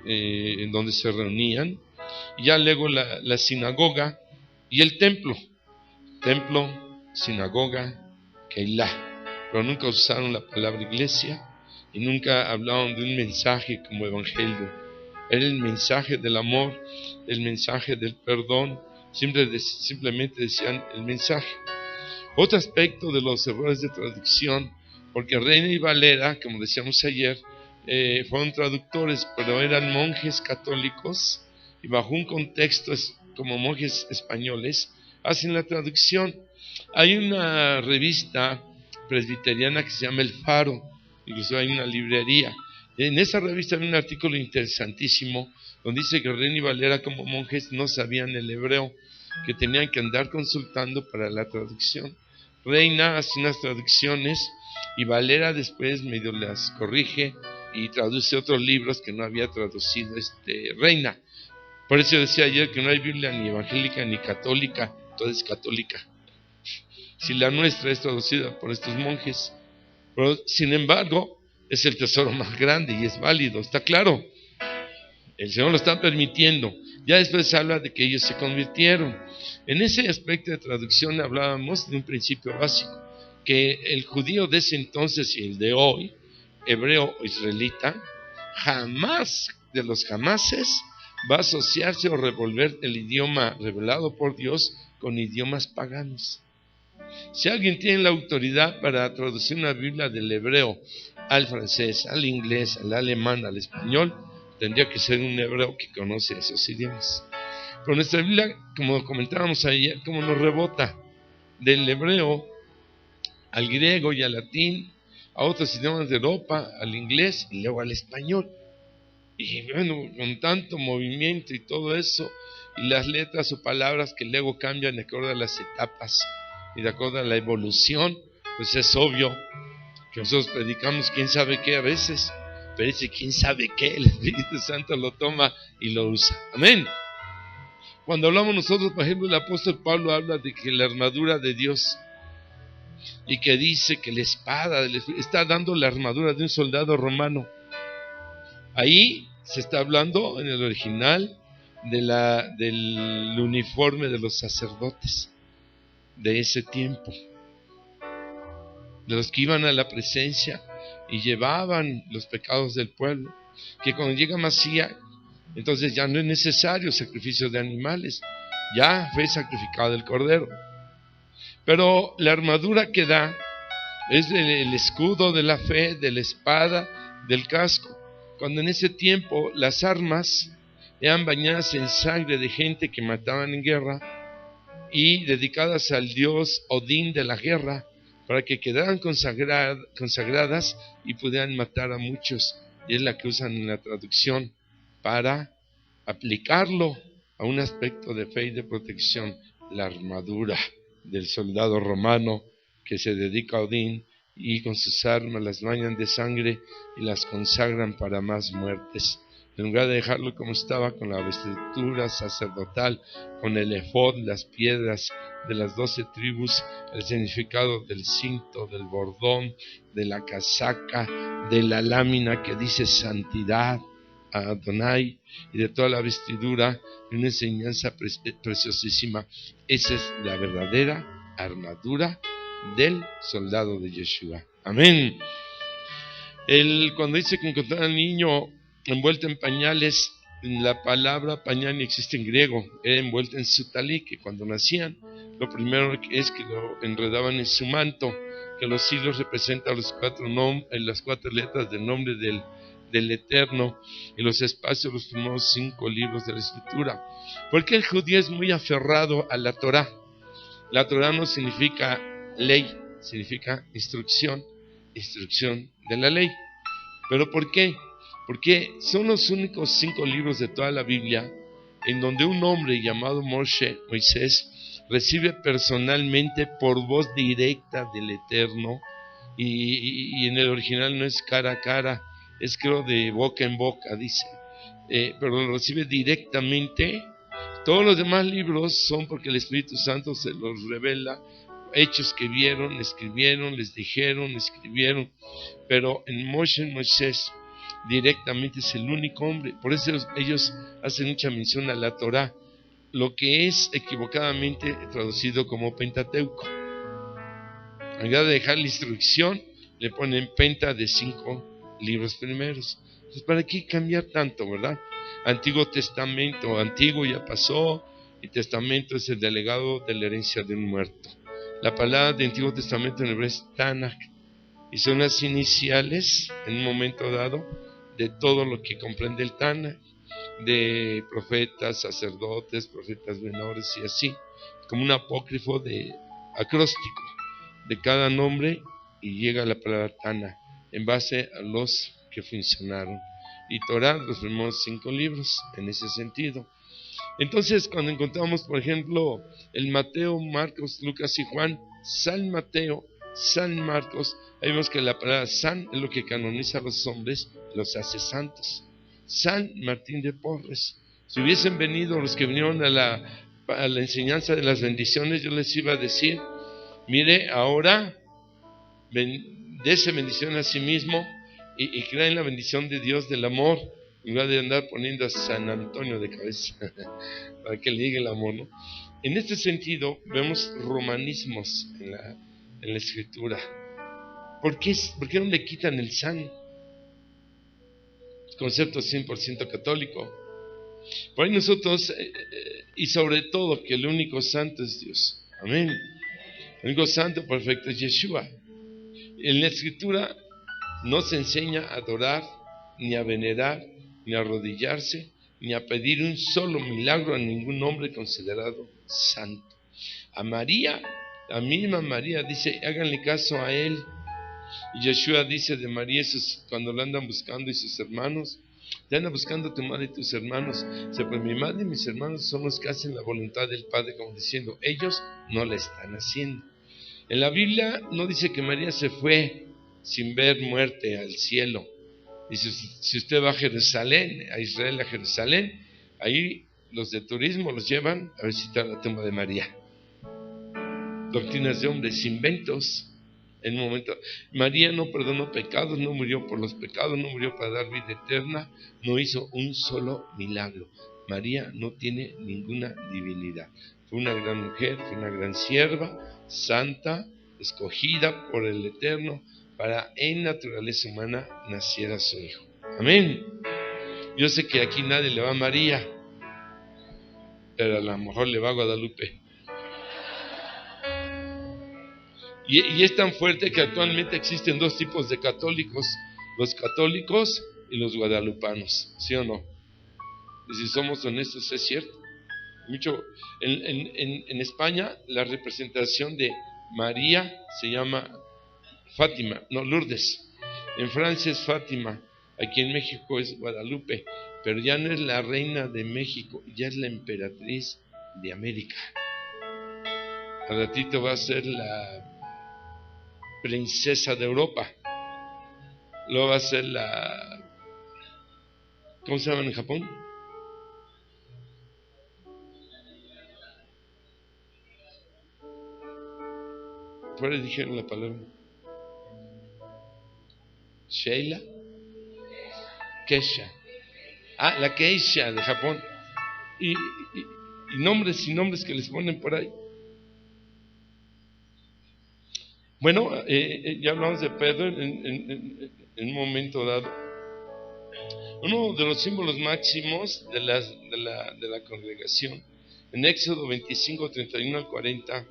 en donde se reunían, y ya luego la sinagoga y el templo, sinagoga, Keilah, pero nunca usaron la palabra iglesia y nunca hablaron de un mensaje como evangelio. Era el mensaje del amor, el mensaje del perdón, simplemente decían el mensaje. Otro aspecto de los errores de traducción, porque Reina y Valera, como decíamos ayer, fueron traductores, pero eran monjes católicos y bajo un contexto como monjes españoles hacen la traducción. Hay una revista presbiteriana que se llama El Faro, incluso hay una librería. En esa revista hay un artículo interesantísimo donde dice que Reina y Valera como monjes no sabían el hebreo, que tenían que andar consultando para la traducción. Reina hace unas traducciones y Valera después medio las corrige y traduce otros libros que no había traducido Reina. Por eso decía ayer que no hay Biblia ni evangélica ni católica, toda es católica. Si la nuestra es traducida por estos monjes, pero sin embargo es el tesoro más grande y es válido, está claro. El Señor lo está permitiendo. Ya después habla de que ellos se convirtieron. En ese aspecto de traducción hablábamos de un principio básico, que el judío de ese entonces y el de hoy, hebreo o israelita, jamás de los jamases va a asociarse o revolver el idioma revelado por Dios con idiomas paganos. Si alguien tiene la autoridad para traducir una Biblia del hebreo al francés, al inglés, al alemán, al español, tendría que ser un hebreo que conoce esos idiomas. Pero nuestra Biblia, como comentábamos ayer, como nos rebota del hebreo al griego y al latín, a otros idiomas de Europa, al inglés y luego al español. Y bueno, con tanto movimiento y todo eso, y las letras o palabras que luego cambian de acuerdo a las etapas y de acuerdo a la evolución, pues es obvio que nosotros predicamos quién sabe qué a veces, pero ese quién sabe qué, el Espíritu Santo lo toma y lo usa. Amén. Cuando hablamos nosotros, por ejemplo, el apóstol Pablo habla de que la armadura de Dios, y que dice que la espada está dando la armadura de un soldado romano. Ahí se está hablando en el original del uniforme de los sacerdotes de ese tiempo, de los que iban a la presencia y llevaban los pecados del pueblo, que cuando llega Masía, entonces ya no es necesario sacrificio de animales, ya fue sacrificado el cordero. Pero la armadura que da es el escudo de la fe, de la espada, del casco, cuando en ese tiempo las armas eran bañadas en sangre de gente que mataban en guerra y dedicadas al dios Odín de la guerra, para que quedaran consagradas y pudieran matar a muchos. Y es la que usan en la traducción para aplicarlo a un aspecto de fe y de protección, la armadura del soldado romano que se dedica a Odín y con sus armas las bañan de sangre y las consagran para más muertes. En lugar de dejarlo como estaba, con la vestidura sacerdotal, con el efod, las piedras de las 12 tribus, el significado del cinto, del bordón, de la casaca, de la lámina que dice santidad a Adonai, y de toda la vestidura, una enseñanza preciosísima. Esa es la verdadera armadura del soldado de Yeshua. Amén. Cuando dice que encontraron al niño envuelto en pañales, la palabra pañal no existe en griego, era envuelto en su talí, que cuando nacían, lo primero es que lo enredaban en su manto, que los hilos representan las 4 letras del nombre del Eterno, y los espacios los primeros 5 libros de la Escritura. Porque el judío es muy aferrado a la Torá. La Torá no significa ley, significa instrucción de la ley. ¿Pero por qué? Porque son los únicos 5 libros de toda la Biblia en donde un hombre llamado Moisés recibe personalmente por voz directa del Eterno, y en el original no es cara a cara, es creo de boca en boca, dice, pero lo recibe directamente. Todos los demás libros son porque el Espíritu Santo se los revela, hechos que vieron, escribieron, les dijeron, escribieron, pero en Moisés directamente es el único hombre. Por eso ellos hacen mucha mención a la Torá, lo que es equivocadamente traducido como Pentateuco. En lugar de dejar la instrucción, le ponen Penta de 5 libros primeros. Entonces, ¿para qué cambiar tanto, verdad? Antiguo Testamento, antiguo ya pasó, y Testamento es el delegado de la herencia de un muerto. La palabra de Antiguo Testamento en hebreo es Tanakh, y son las iniciales, en un momento dado, de todo lo que comprende el Tanakh, de profetas, sacerdotes, profetas menores y así, como un apócrifo de acróstico de cada nombre, y llega la palabra Tanakh en base a los que funcionaron, y Torah, los primeros 5 libros, en ese sentido. Entonces, cuando encontramos, por ejemplo, el Mateo, Marcos, Lucas y Juan, San Mateo, San Marcos, ahí vemos que la palabra San es lo que canoniza a los hombres, los hace santos. San Martín de Porres. Si hubiesen venido los que vinieron a la enseñanza de las bendiciones, yo les iba a decir, mire, ahora dése bendición a sí mismo y crea en la bendición de Dios del amor, en lugar de andar poniendo a San Antonio de cabeza para que le diga el amor, ¿no? En este sentido vemos romanismos en la escritura. ¿Por qué no le quitan el san? Concepto 100% católico. Por ahí nosotros, y sobre todo que el único santo es Dios. Amén. El único santo perfecto es Yeshua. En la escritura no se enseña a adorar, ni a venerar, ni a arrodillarse, ni a pedir un solo milagro a ningún hombre considerado santo. A María, la misma María dice, háganle caso a él. Y Yeshua dice de María, cuando la andan buscando, y sus hermanos, te andan buscando tu madre y tus hermanos. Dice, pues mi madre y mis hermanos son los que hacen la voluntad del Padre, como diciendo, ellos no la están haciendo. En la Biblia no dice que María se fue sin ver muerte al cielo. Dice, si usted va a Jerusalén, a Israel, a Jerusalén, ahí los de turismo los llevan a visitar la tumba de María. Doctrinas de hombres, inventos. En un momento, María no perdonó pecados, no murió por los pecados, no murió para dar vida eterna, no hizo un solo milagro. María no tiene ninguna divinidad. Fue una gran mujer, fue una gran sierva, santa, escogida por el Eterno para en naturaleza humana naciera su hijo. Amén. Yo sé que aquí nadie le va a María, pero a lo mejor le va a Guadalupe. Y es tan fuerte que actualmente existen 2 tipos de católicos, los católicos y los guadalupanos, ¿sí o no? Y si somos honestos, es cierto. Mucho, en España la representación de María se llama Fátima, no, Lourdes. En Francia es Fátima, aquí en México es Guadalupe, pero ya no es la reina de México, ya es la emperatriz de América. Al ratito va a ser la princesa de Europa. Luego va a ser la... ¿Cómo se llama en Japón? Por ahí dijeron la palabra. Sheila. Keisha. Ah, la Keisha de Japón. Y nombres y nombres que les ponen por ahí. Bueno, ya hablamos de Pedro en un momento dado. Uno de los símbolos máximos de la congregación, en Éxodo 25, 31 al 40,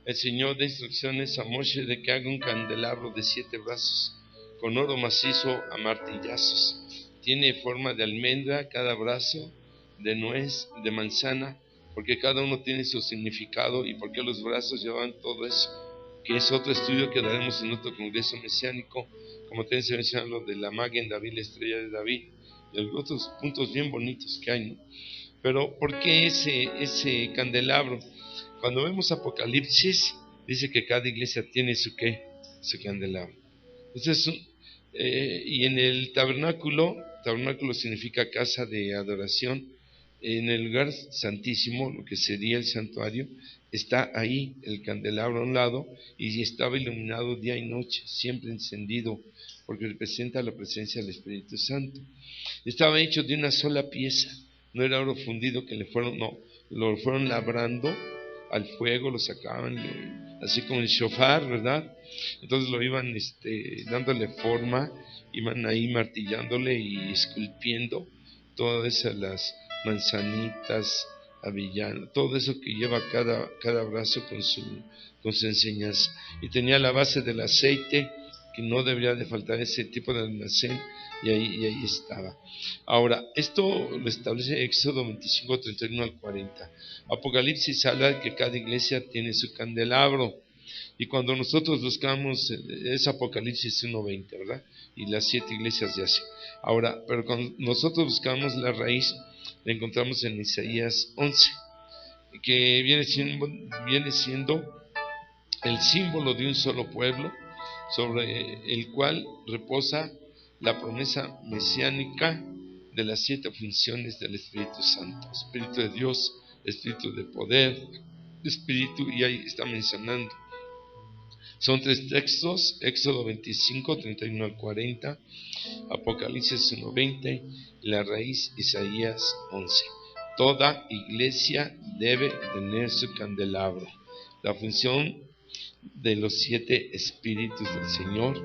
el Señor da instrucciones a Moshe de que haga un candelabro de 7 brazos, con oro macizo a martillazos. Tiene forma de almendra cada brazo, de nuez, de manzana, porque cada uno tiene su significado y porque los brazos llevan todo eso, que es otro estudio que daremos en otro congreso mesiánico, como también se menciona lo de la Magen David, la estrella de David, y otros puntos bien bonitos que hay, ¿no? Pero ¿por qué ese candelabro? Cuando vemos Apocalipsis, dice que cada iglesia tiene su candelabro. Entonces, y en el tabernáculo significa casa de adoración. En el lugar santísimo, lo que sería el santuario, está ahí el candelabro a un lado, y estaba iluminado día y noche, siempre encendido, porque representa la presencia del Espíritu Santo. Estaba hecho de una sola pieza, no era oro fundido que lo fueron labrando al fuego, lo sacaban, así como el shofar, ¿verdad? Entonces lo iban dándole forma, iban ahí martillándole y esculpiendo todas esas, las manzanitas, avellana, todo eso que lleva cada brazo con su enseñanza. Y tenía la base del aceite, que no debería de faltar ese tipo de almacén, y ahí estaba. Ahora, esto lo establece Éxodo 25, 31 al 40. Apocalipsis habla de que cada iglesia tiene su candelabro, y cuando nosotros buscamos, es Apocalipsis 1:20, ¿verdad? Y las 7 iglesias de Asia. Ahora, pero cuando nosotros buscamos la raíz, la encontramos en Isaías 11, que viene siendo el símbolo de un solo pueblo, sobre el cual reposa la promesa mesiánica de las 7 funciones del Espíritu Santo: Espíritu de Dios, Espíritu de poder, Espíritu, y ahí está mencionando. Son 3 textos: Éxodo 25, 31 al 40, Apocalipsis 1:20, y la raíz Isaías 11. Toda iglesia debe tener su candelabro. La función de los 7 espíritus del Señor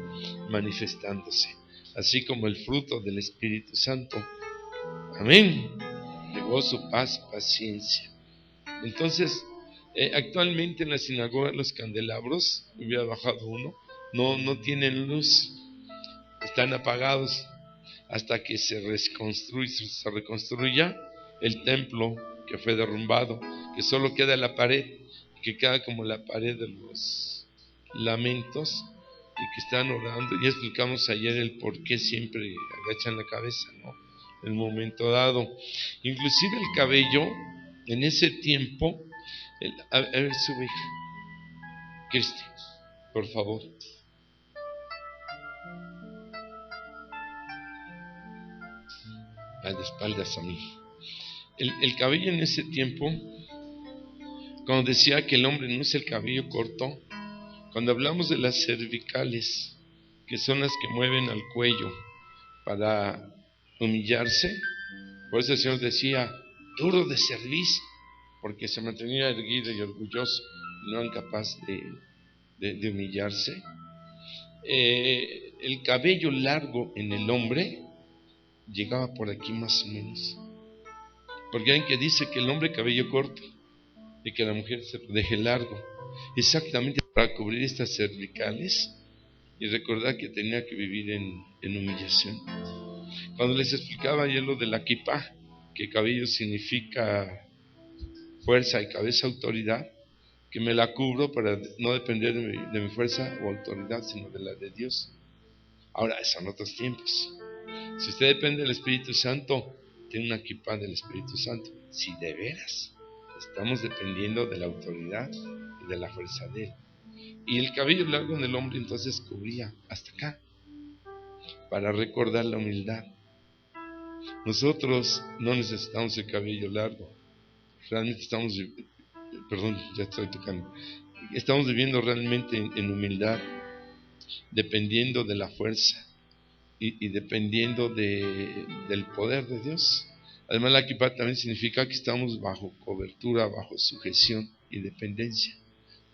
manifestándose, así como el fruto del Espíritu Santo. Amén. De gozo, paz, paciencia. Entonces, actualmente en la sinagoga los candelabros, hubiera bajado uno, no tienen luz, están apagados hasta que se reconstruya el templo que fue derrumbado, que solo queda la pared, que queda como la pared de los lamentos, y que están orando. Y explicamos ayer el por qué siempre agachan la cabeza, ¿no? En un momento dado. Inclusive el cabello, en ese tiempo, a ver, sube, hija Cristi, por favor. A de espaldas a mí. El cabello en ese tiempo, cuando decía que el hombre no es el cabello corto, cuando hablamos de las cervicales, que son las que mueven al cuello para humillarse, por eso el Señor decía, duro de cerviz, porque se mantenía erguido y orgulloso, no eran capaz de humillarse. El cabello largo en el hombre llegaba por aquí más o menos, porque hay que dice que el hombre cabello corto y que la mujer se lo deje largo, exactamente para cubrir estas cervicales y recordar que tenía que vivir en humillación. Cuando les explicaba yo lo de la kipá, que cabello significa fuerza y cabeza autoridad, que me la cubro para no depender de mi fuerza o autoridad, sino de la de Dios. Ahora, son otros tiempos. Si usted depende del Espíritu Santo, tiene una kipá del Espíritu Santo. Si de veras estamos dependiendo de la autoridad y de la fuerza de Él. Y el cabello largo en el hombre entonces cubría hasta acá, para recordar la humildad. Nosotros no necesitamos el cabello largo. Realmente estamos viviendo realmente en humildad, dependiendo de la fuerza y dependiendo del poder de Dios. Además, la kipá también significa que estamos bajo cobertura, bajo sujeción y dependencia.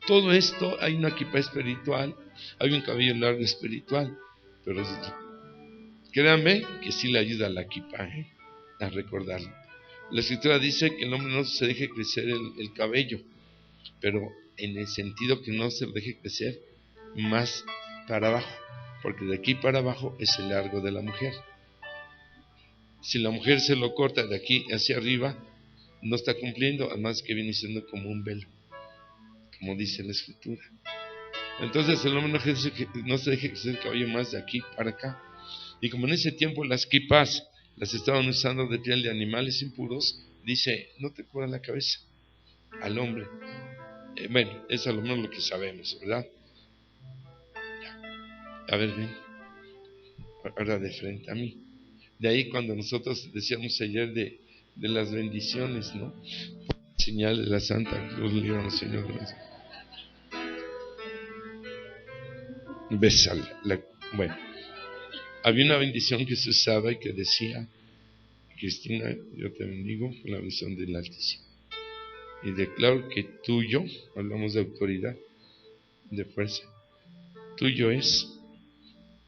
Todo esto, hay una kipá espiritual, hay un cabello largo espiritual, pero créanme que sí le ayuda a la kipá a recordarlo. La Escritura dice que el hombre no se deje crecer el cabello, pero en el sentido que no se lo deje crecer más para abajo, porque de aquí para abajo es el largo de la mujer. Si la mujer se lo corta de aquí hacia arriba, no está cumpliendo, además que viene siendo como un velo, como dice la Escritura. Entonces el hombre no se deje crecer el cabello más de aquí para acá. Y como en ese tiempo las kipás las estaban usando de piel de animales impuros, dice, no te cubras la cabeza al hombre, Bueno, es a lo menos lo que sabemos, ¿verdad? A ver, ven, ahora de frente a mí. De ahí cuando nosotros decíamos ayer de las bendiciones, ¿no? Señal de la Santa Cruz, líbranos, Señor. Bueno, había una bendición que se usaba y que decía: Cristina, yo te bendigo con la bendición del Altísimo. Y declaro que tuyo, hablamos de autoridad, de fuerza, tuyo es,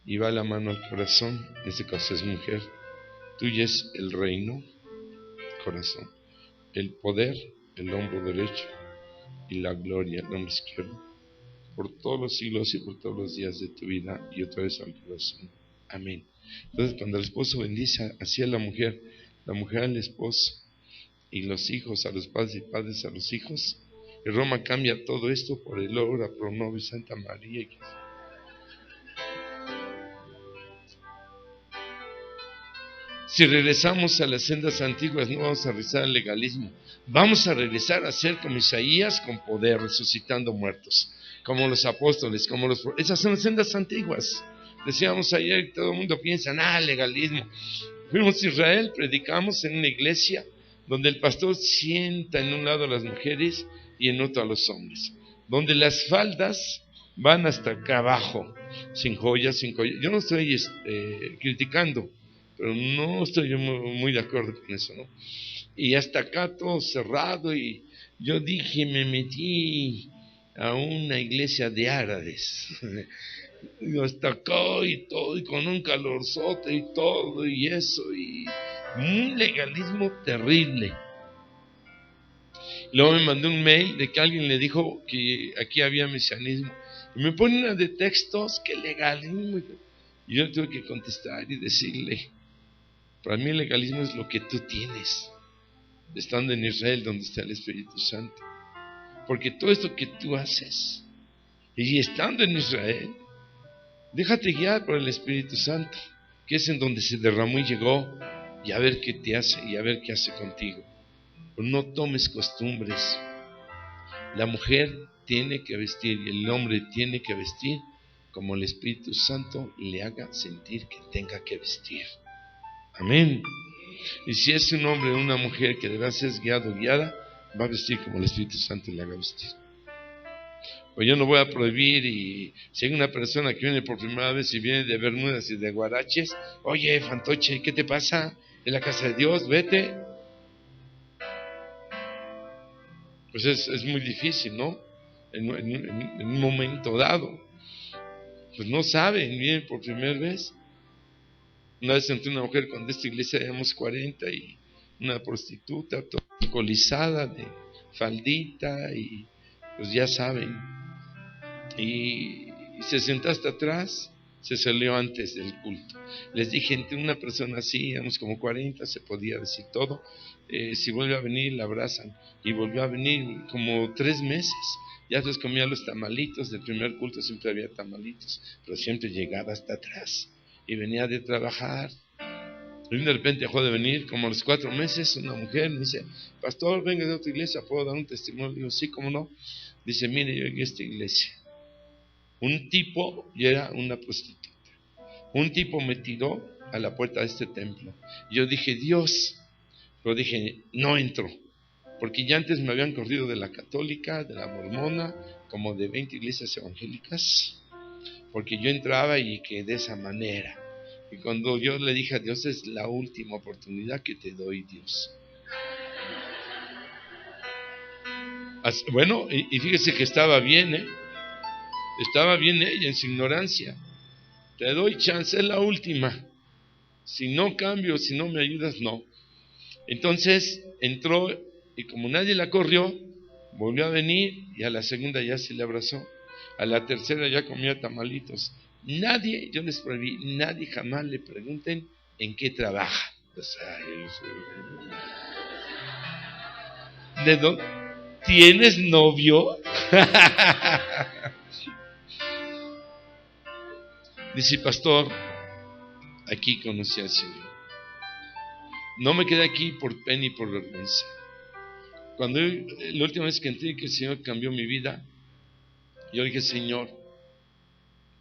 y va la mano al corazón, en este caso es mujer, tuyo es el reino, corazón, el poder, el hombro derecho, y la gloria, el hombro izquierdo, por todos los siglos y por todos los días de tu vida, y otra vez al corazón. Amén. Entonces, cuando el esposo bendice así a la mujer al esposo, y los hijos a los padres y padres a los hijos, y Roma cambia todo esto por el obra pro nobis Santa María. Si regresamos a las sendas antiguas, no vamos a regresar al legalismo, vamos a regresar a ser como Isaías, con poder, resucitando muertos, como los apóstoles, esas son las sendas antiguas. Decíamos ayer, todo el mundo piensa, legalismo. Fuimos a Israel, predicamos en una iglesia donde el pastor sienta en un lado a las mujeres y en otro a los hombres, donde las faldas van hasta acá abajo, sin joyas. Yo no estoy criticando, pero no estoy muy de acuerdo con eso, ¿no? Y hasta acá todo cerrado, y yo dije, me metí a una iglesia de árabes. Y hasta acá y todo, y con un calorzote y todo, y eso, y un legalismo terrible. Luego me mandó un mail de que alguien le dijo que aquí había mesianismo, y me pone una de textos, que legalismo. Y yo tuve que contestar y decirle: para mí el legalismo es lo que tú tienes, estando en Israel, donde está el Espíritu Santo. Porque todo esto que tú haces, y estando en Israel, déjate guiar por el Espíritu Santo, que es en donde se derramó y llegó, y a ver qué te hace, y a ver qué hace contigo. No tomes costumbres. La mujer tiene que vestir, y el hombre tiene que vestir como el Espíritu Santo le haga sentir que tenga que vestir. Amén. Y si es un hombre o una mujer que de verdad es guiado o guiada, va a vestir como el Espíritu Santo le haga vestir. Pues yo no voy a prohibir, y si hay una persona que viene por primera vez y viene de bermudas y de guaraches, oye, fantoche, ¿qué te pasa? En la casa de Dios, vete. Pues es muy difícil, ¿no? En un momento dado, pues no saben, vienen por primera vez. Una vez entré una mujer, cuando esta iglesia éramos 40, y una prostituta toda alcoholizada, de faldita, y pues ya saben, y se sentó hasta atrás, se salió antes del culto. Les dije, entre una persona así, éramos como 40, se podía decir todo. Si vuelve a venir, la abrazan. Y volvió a venir como 3 meses. Ya después comía los tamalitos del primer culto, siempre había tamalitos, pero siempre llegaba hasta atrás. Y venía de trabajar. Y de repente dejó de venir, como a los 4 meses, una mujer me dice: pastor, venga de otra iglesia, ¿puedo dar un testimonio? Digo, sí, ¿cómo no? Dice, mire, yo llegué a esta iglesia. Un tipo, y era una prostituta, un tipo me tiró a la puerta de este templo. Yo dije, Dios, pero dije, no entro, porque ya antes me habían corrido de la católica, de la mormona, como de 20 iglesias evangélicas, porque yo entraba y que de esa manera. Y cuando yo le dije a Dios, es la última oportunidad que te doy, Dios. Bueno, y fíjese que estaba bien, estaba bien ella en su ignorancia. Te doy chance, es la última. Si no cambio, si no me ayudas, no. Entonces entró, y como nadie la corrió, volvió a venir, y a la segunda ya se le abrazó. A la tercera ya comía tamalitos. Nadie, yo les prohibí, nadie jamás le pregunten en qué trabaja. O sea, ¿de dónde? ¿Tienes novio? Dice, pastor, aquí conocí al Señor. No me quedé aquí por pena y por vergüenza. la última vez que entré que el Señor cambió mi vida, yo dije, Señor,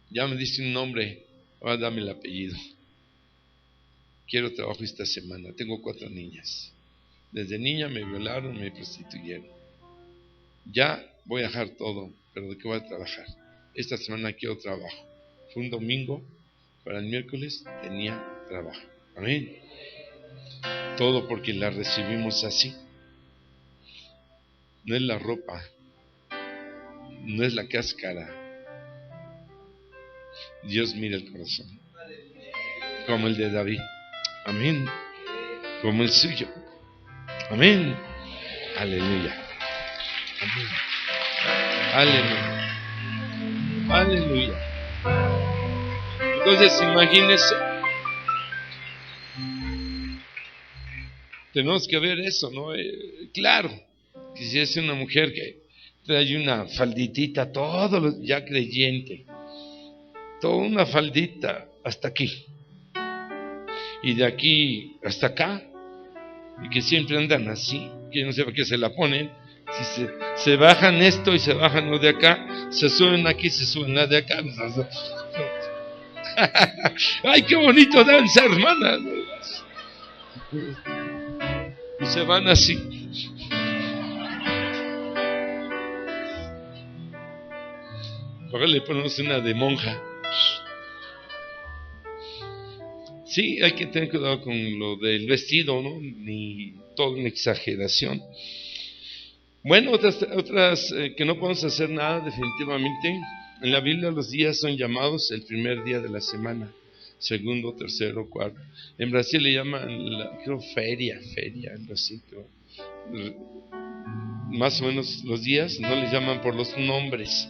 ya me diste un nombre, ahora dame el apellido. Quiero trabajo esta semana. Tengo 4 niñas. Desde niña me violaron, me prostituyeron. Ya voy a dejar todo, pero ¿de qué voy a trabajar? Esta semana quiero trabajo. Fue un domingo, para el miércoles tenía trabajo. Amén. Todo porque la recibimos así. No es la ropa, no es la cáscara. Dios mira el corazón, como el de David. Amén. Como el suyo. Amén. Aleluya. Amén. Aleluya. Aleluya. Entonces imagínense, tenemos que ver eso, ¿no? Claro, que si es una mujer que trae una falditita, ya creyente, toda una faldita hasta aquí, y de aquí hasta acá, y que siempre andan así, que no sé por qué se la ponen, si se bajan esto y se bajan lo de acá, se suben aquí, se suben la de acá. ¡Ay, qué bonito danza, hermana! Y se van así. Ahora le ponemos una de monja. Sí, hay que tener cuidado con lo del vestido, ¿no? Ni toda una exageración. Bueno, otras que no podemos hacer nada definitivamente. En la Biblia los días son llamados el primer día de la semana, segundo, tercero, cuarto. En Brasil le llaman, creo, feria, algo así, creo. Más o menos los días no les llaman por los nombres.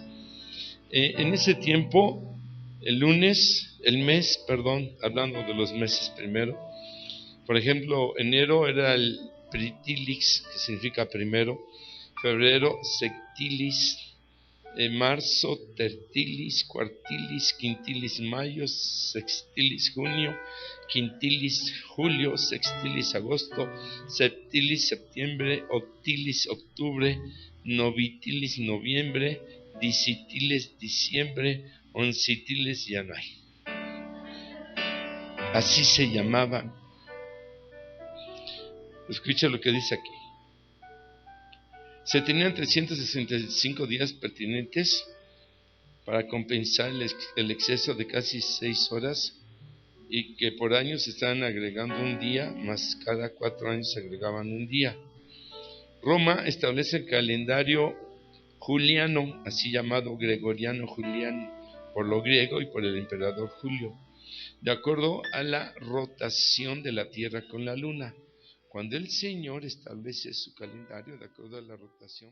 En ese tiempo, el mes, hablando de los meses primero, por ejemplo, enero era el Pritilix, que significa primero, febrero Sectilis, marzo Tertilis, Cuartilis, Quintilis mayo, Sextilis junio, Quintilis julio, Sextilis agosto, Septilis septiembre, Octilis octubre, Novitilis noviembre, Dicitiles diciembre, Oncitiles ya no hay. Así se llamaban. Escucha lo que dice aquí. Se tenían 365 días pertinentes para compensar el exceso de casi 6 horas y que por año se estaban agregando un día, más cada 4 años se agregaban un día. Roma establece el calendario juliano, así llamado gregoriano juliano, por lo griego y por el emperador Julio, de acuerdo a la rotación de la Tierra con la Luna. Cuando el Señor establece su calendario de acuerdo a la rotación,